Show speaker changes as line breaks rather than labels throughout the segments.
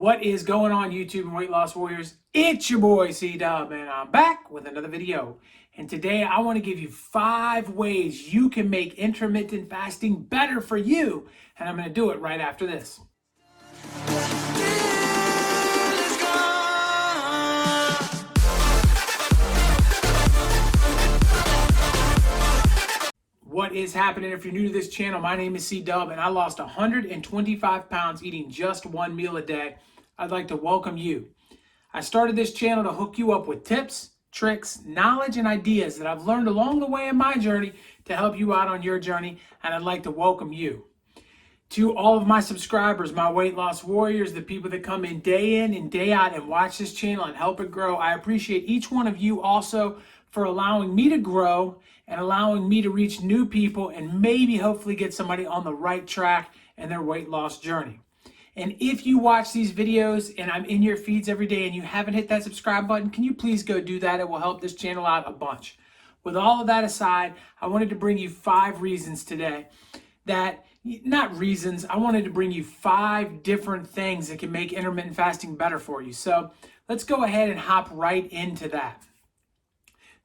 What is going on, YouTube and weight loss warriors? It's your boy C-Dub, and I'm back with another video. And today I want to give you 5 ways you can make intermittent fasting better for you. And I'm going to do it right after this. What is happening? If you're new to this channel, my name is C-Dub, and I lost 125 pounds eating just one meal a day. I'd like to welcome you. I started this channel to hook you up with tips, tricks, knowledge, and ideas that I've learned along the way in my journey to help you out on your journey, and I'd like to welcome you. To all of my subscribers, my weight loss warriors, the people that come in and day out and watch this channel and help it grow, I appreciate each one of you also for allowing me to grow and allowing me to reach new people and maybe hopefully get somebody on the right track in their weight loss journey. And if you watch these videos and I'm in your feeds every day and you haven't hit that subscribe button, can you please go do that? It will help this channel out a bunch. With all of that aside, I wanted to bring you 5 reasons today that, not reasons, I wanted to bring you 5 different things that can make intermittent fasting better for you. So let's go ahead and hop right into that.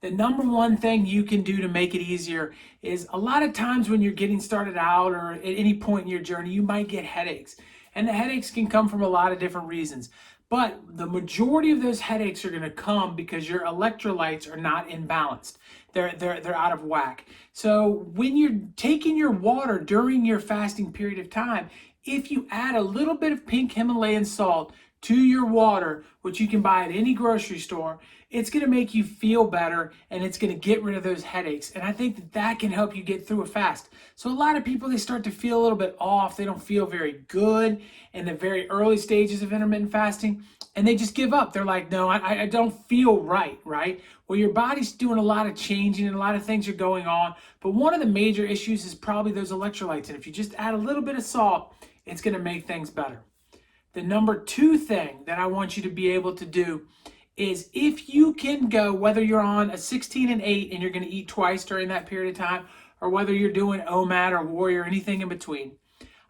The number one thing you can do to make it easier is a lot of times when you're getting started out or at any point in your journey, you might get headaches. And the headaches can come from a lot of different reasons. But the majority of those headaches are going to come because your electrolytes are not imbalanced. They're out of whack. So when you're taking your water during your fasting period of time, if you add a little bit of pink Himalayan salt to your water, which you can buy at any grocery store, it's going to make you feel better and it's going to get rid of those headaches. And I think that that can help you get through a fast. So a lot of people, they start to feel a little bit off. They don't feel very good in the very early stages of intermittent fasting, and they just give up. They're like, no, I don't feel right? Well, your body's doing a lot of changing and a lot of things are going on. But one of the major issues is probably those electrolytes. And if you just add a little bit of salt, it's going to make things better. The number 2 thing that I want you to be able to do is, if you can go, whether you're on a 16 and 8 and you're going to eat twice during that period of time, or whether you're doing OMAD or Warrior, anything in between,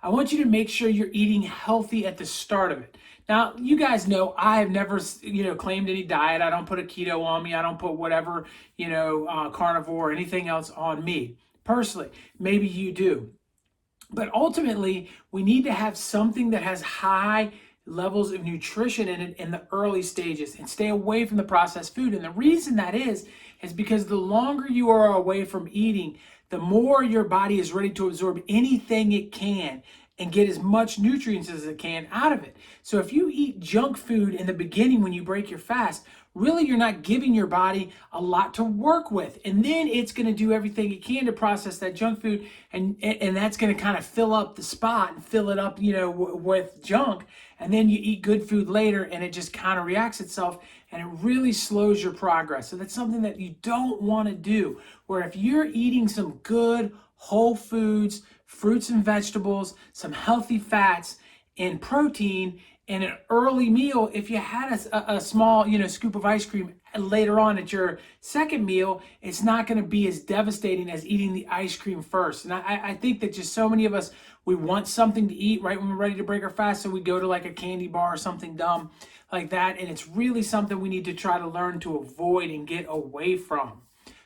I want you to make sure you're eating healthy at the start of it. Now, you guys know I have never, claimed any diet. I don't put a keto on me. I don't put whatever, carnivore or anything else on me personally. Maybe you do. But ultimately, we need to have something that has high levels of nutrition in it in the early stages and stay away from the processed food. And the reason that is because the longer you are away from eating, the more your body is ready to absorb anything it can and get as much nutrients as it can out of it. So if you eat junk food in the beginning when you break your fast, really you're not giving your body a lot to work with. And then it's going to do everything it can to process that junk food, and that's going to kind of fill up the spot and fill it up, with junk. And then you eat good food later and it just kind of reacts itself and it really slows your progress. So that's something that you don't want to do. Where if you're eating some good whole foods, fruits and vegetables, some healthy fats and protein in an early meal, if you had a small, scoop of ice cream later on at your second meal, it's not going to be as devastating as eating the ice cream first. And I think that just so many of us, we want something to eat right when we're ready to break our fast, so we go to like a candy bar or something dumb like that, and it's really something we need to try to learn to avoid and get away from.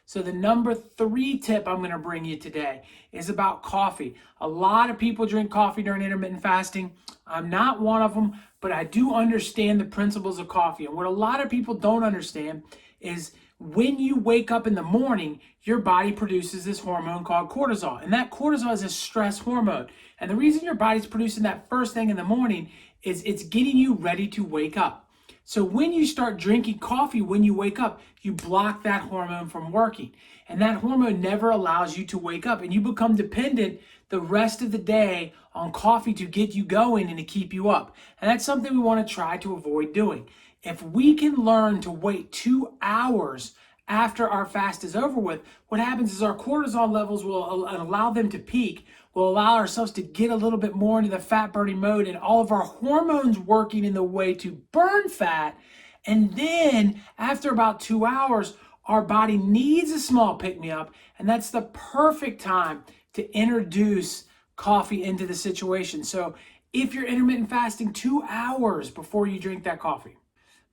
So the number 3 tip I'm going to bring you today is about coffee. A lot of people drink coffee during intermittent fasting. I'm not one of them, but I do understand the principles of coffee. And what a lot of people don't understand is when you wake up in the morning, your body produces this hormone called cortisol. And that cortisol is a stress hormone. And the reason your body's producing that first thing in the morning is it's getting you ready to wake up. So when you start drinking coffee when you wake up, you block that hormone from working. And that hormone never allows you to wake up. And you become dependent the rest of the day on coffee to get you going and to keep you up. And that's something we want to try to avoid doing. If we can learn to wait 2 hours after our fast is over with, what happens is our cortisol levels will allow them to peak. We'll allow ourselves to get a little bit more into the fat burning mode and all of our hormones working in the way to burn fat. And then after about 2 hours, our body needs a small pick-me-up, and that's the perfect time to introduce coffee into the situation. So if you're intermittent fasting 2 hours before you drink that coffee.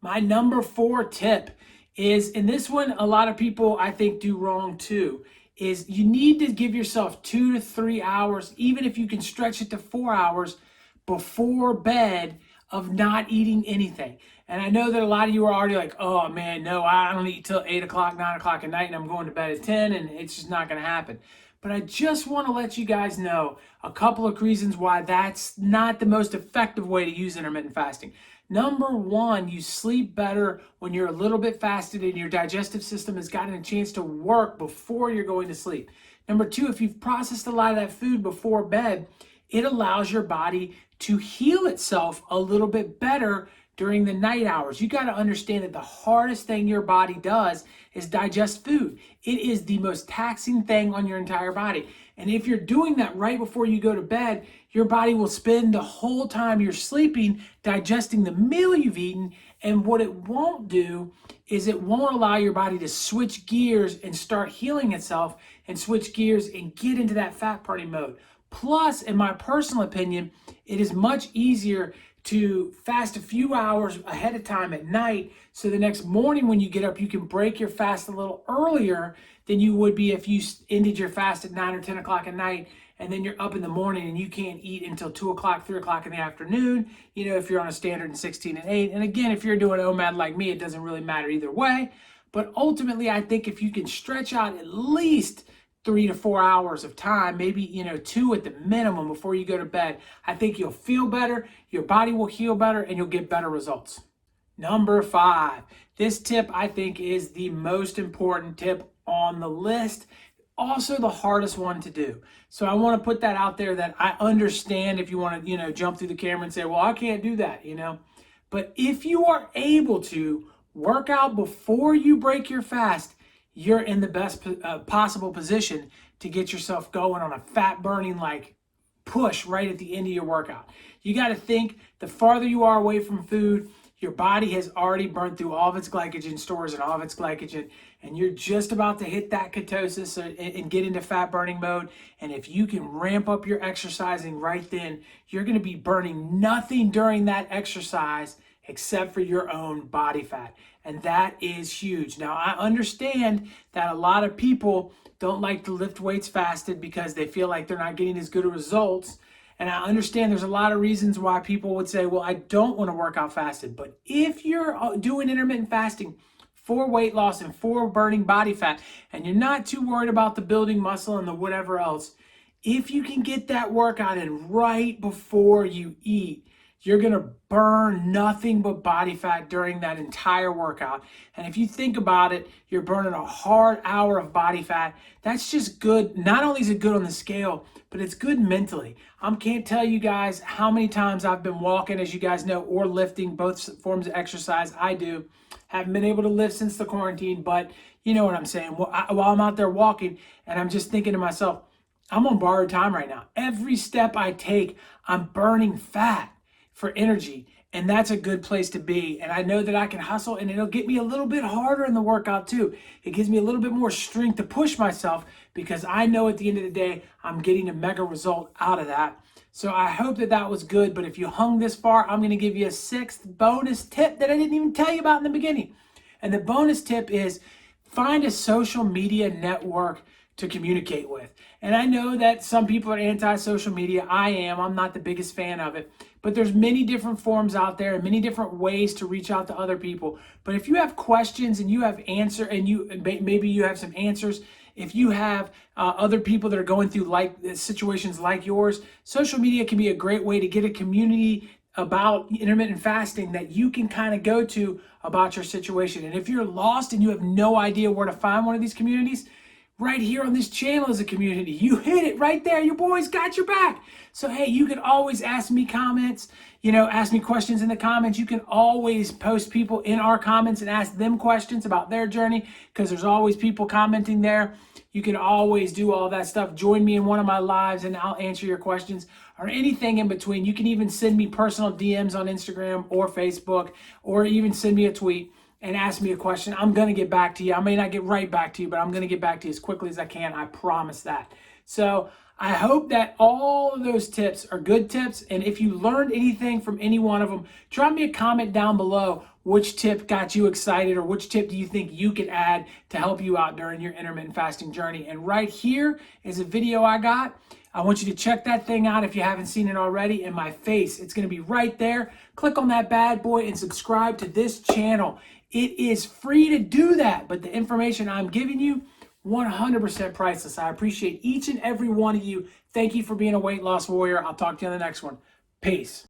My number 4 tip is, and this one a lot of people I think do wrong too, is you need to give yourself 2 to 3 hours, even if you can stretch it to 4 hours before bed, of not eating anything. And I know that a lot of you are already like, oh man, no, I don't eat till 8 o'clock, 9 o'clock at night, and I'm going to bed at 10, and it's just not going to happen. But I just want to let you guys know a couple of reasons why that's not the most effective way to use intermittent fasting. Number one, you sleep better when you're a little bit fasted and your digestive system has gotten a chance to work before you're going to sleep. Number two, if you've processed a lot of that food before bed, it allows your body to heal itself a little bit better during the night hours. You got to understand that the hardest thing your body does is digest food. It is the most taxing thing on your entire body. And if you're doing that right before you go to bed, your body will spend the whole time you're sleeping digesting the meal you've eaten. And what it won't do is it won't allow your body to switch gears and start healing itself and switch gears and get into that fat burning mode. Plus, in my personal opinion, it is much easier to fast a few hours ahead of time at night, so the next morning when you get up, you can break your fast a little earlier than you would be if you ended your fast at 9 or 10 o'clock at night, and then you're up in the morning and you can't eat until 2 o'clock, 3 o'clock in the afternoon, if you're on a standard in 16 and 8. And again, if you're doing OMAD like me, it doesn't really matter either way. But ultimately, I think if you can stretch out at least 3 to 4 hours of time, maybe 2 at the minimum before you go to bed, I think you'll feel better, your body will heal better, and you'll get better results. Number 5, this tip I think is the most important tip on the list, also the hardest one to do. So I want to put that out there, that I understand if you want to jump through the camera and say, well, I can't do that, but if you are able to work out before you break your fast, you're in the best possible position to get yourself going on a fat burning push right at the end of your workout. You got to think, the farther you are away from food, your body has already burned through all of its glycogen stores and all of its glycogen, and you're just about to hit that ketosis and get into fat burning mode. And if you can ramp up your exercising right then, you're going to be burning nothing during that exercise except for your own body fat. And that is huge. Now, I understand that a lot of people don't like to lift weights fasted because they feel like they're not getting as good results. And I understand there's a lot of reasons why people would say, well, I don't want to work out fasted. But if you're doing intermittent fasting for weight loss and for burning body fat, and you're not too worried about the building muscle and the whatever else, if you can get that workout in right before you eat, you're going to burn nothing but body fat during that entire workout. And if you think about it, you're burning a hard hour of body fat. That's just good. Not only is it good on the scale, but it's good mentally. I can't tell you guys how many times I've been walking, as you guys know, or lifting, both forms of exercise I do. Haven't been able to lift since the quarantine, but you know what I'm saying. While I'm out there walking, and I'm just thinking to myself, I'm on borrowed time right now. Every step I take, I'm burning fat for energy, and that's a good place to be. And I know that I can hustle, and it'll get me a little bit harder in the workout too. It gives me a little bit more strength to push myself, because I know at the end of the day I'm getting a mega result out of that. So I hope that that was good. But if you hung this far, I'm going to give you a 6th bonus tip that I didn't even tell you about in the beginning. And the bonus tip is, find a social media network to communicate with. And I know that some people are anti-social media. I am. I'm not the biggest fan of it. But there's many different forms out there and many different ways to reach out to other people. But if you have questions and you have maybe you have some answers, if you have other people that are going through situations like yours, social media can be a great way to get a community about intermittent fasting that you can kind of go to about your situation. And if you're lost and you have no idea where to find one of these communities, right here on this channel is a community. You hit it right there. Your boys got your back. So, hey, you can always ask me comments, ask me questions in the comments. You can always post people in our comments and ask them questions about their journey, because there's always people commenting there. You can always do all that stuff. Join me in one of my lives and I'll answer your questions, or anything in between. You can even send me personal DMs on Instagram or Facebook, or even send me a tweet and ask me a question. I'm going to get back to you. I may not get right back to you, but I'm going to get back to you as quickly as I can. I promise that. So I hope that all of those tips are good tips. And if you learned anything from any one of them, drop me a comment down below which tip got you excited or which tip do you think you could add to help you out during your intermittent fasting journey. And right here is a video I got. I want you to check that thing out if you haven't seen it already in my face. It's going to be right there. Click on that bad boy and subscribe to this channel. It is free to do that, but the information I'm giving you, 100% priceless. I appreciate each and every one of you. Thank you for being a weight loss warrior. I'll talk to you on the next one. Peace.